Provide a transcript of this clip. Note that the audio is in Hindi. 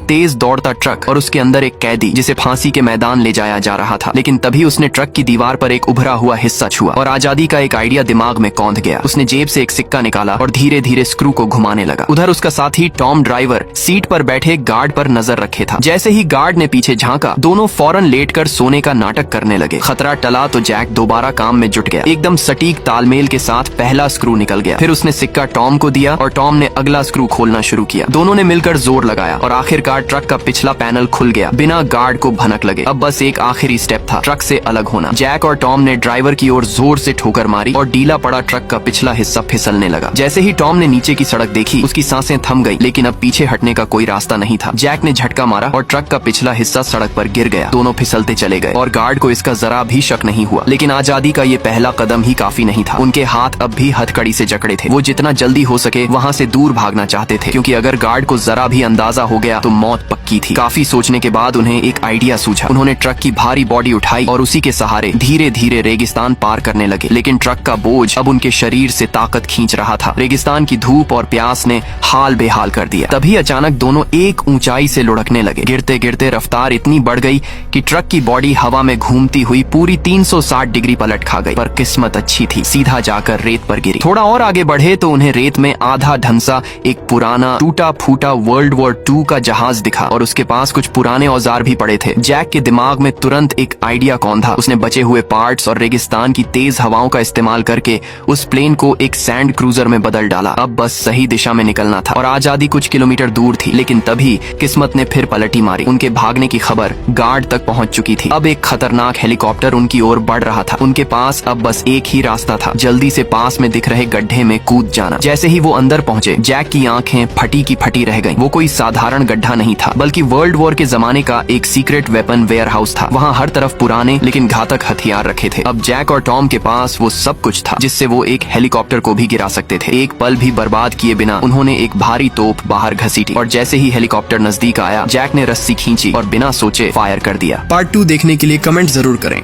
तेज दौड़ता ट्रक और उसके अंदर एक कैदी जिसे फांसी के मैदान ले जाया जा रहा था। लेकिन तभी उसने ट्रक की दीवार पर एक उभरा हुआ हिस्सा छुआ और आजादी का एक आइडिया दिमाग में कौंध गया। उसने जेब से एक सिक्का निकाला और धीरे धीरे स्क्रू को घुमाने लगा। उधर उसका साथी टॉम ड्राइवर सीट पर बैठे गार्ड पर नजर रखे था। जैसे ही गार्ड ने पीछे झांका, दोनों फौरन लेटकर सोने का नाटक करने लगे। खतरा टला तो जैक दोबारा काम में जुट गया। एकदम सटीक तालमेल के साथ पहला स्क्रू निकल गया। फिर उसने सिक्का टॉम को दिया और टॉम ने अगला स्क्रू खोलना शुरू किया। दोनों ने मिलकर जोर लगाया और आखिरकार ट्रक का पिछला पैनल खुल गया बिना गार्ड को भनक लगे। अब बस एक आखिरी स्टेप था, ट्रक से अलग होना। जैक और टॉम ने ड्राइवर की ओर जोर से ठोकर मारी और डीला पड़ा ट्रक का पिछला हिस्सा फिसलने लगा। जैसे ही टॉम ने नीचे की सड़क देखी, उसकी सांसें थम गई, लेकिन अब पीछे हटने का कोई रास्ता नहीं था। जैक ने झटका मारा और ट्रक का पिछला हिस्सा सड़क पर गिर गया। दोनों फिसलते चले गए और गार्ड को इसका जरा भी शक नहीं हुआ। लेकिन आजादी का ये पहला कदम ही काफी नहीं था। उनके हाथ अब भी हथकड़ी से जकड़े थे। वो जितना जल्दी हो सके वहाँ से दूर भागना चाहते थे, क्योंकि अगर गार्ड को जरा भी अंदाजा हो गया तो मौत पक्की थी। काफी सोचने के बाद उन्हें एक आइडिया सूझा। उन्होंने ट्रक की भारी बॉडी उठाई और उसी के सहारे धीरे धीरे रेगिस्तान पार करने लगे। लेकिन ट्रक का बोझ अब उनके शरीर से ताकत खींच रहा था। रेगिस्तान की धूप और प्यास ने हाल बेहाल कर दिया। तभी अचानक दोनों एक ऊंचाई से लुढ़कने लगे। गिरते गिरते रफ्तार इतनी बढ़ गई कि ट्रक की बॉडी हवा में घूमती हुई पूरी 360 डिग्री पलट खा गई। पर किस्मत अच्छी थी, सीधा जाकर रेत पर गिरी। थोड़ा और आगे बढ़े तो उन्हें रेत में आधा ढंसा एक पुराना टूटा फूटा वर्ल्ड वॉर 2 का जहाज दिखा और उसके पास कुछ पुराने औजार भी पड़े थे। जैक के दिमाग में तुरंत एक आइडिया कौंधा। उसने बचे हुए पार्ट्स और रेगिस्तान की तेज हवाओं का इस्तेमाल करके उस प्लेन को एक सैंड क्रूजर में बदल डाला। अब बस सही दिशा में निकलना था और आजादी कुछ किलोमीटर दूर थी। लेकिन तभी किस्मत ने फिर पलटी मारी। उनके भागने की खबर गार्ड तक पहुंच चुकी थी। अब एक खतरनाक हेलीकॉप्टर उनकी ओर बढ़ रहा था। उनके पास अब बस एक ही रास्ता था, जल्दी से पास में दिख रहे गड्ढे में कूद जाना। जैसे ही वो अंदर पहुंचे, जैक की आंखें फटी की फटी रह गईं। वो कोई साधारण गड्ढा नहीं था, बल्कि वर्ल्ड वॉर के जमाने का एक सीक्रेट वेपन वेयर हाउस था। वहाँ हर तरफ पुराने लेकिन घातक हथियार रखे थे। अब जैक और टॉम के पास वो सब कुछ था जिससे वो एक हेलीकॉप्टर को भी गिरा सकते थे। एक पल भी बर्बाद किए बिना उन्होंने एक भारी तोप बाहर घसीटी और जैसे ही हेलीकॉप्टर नजदीक आया, जैक ने रस्सी खींची और बिना सोचे फायर कर दिया। पार्ट 2 देखने के लिए कमेंट जरूर करें।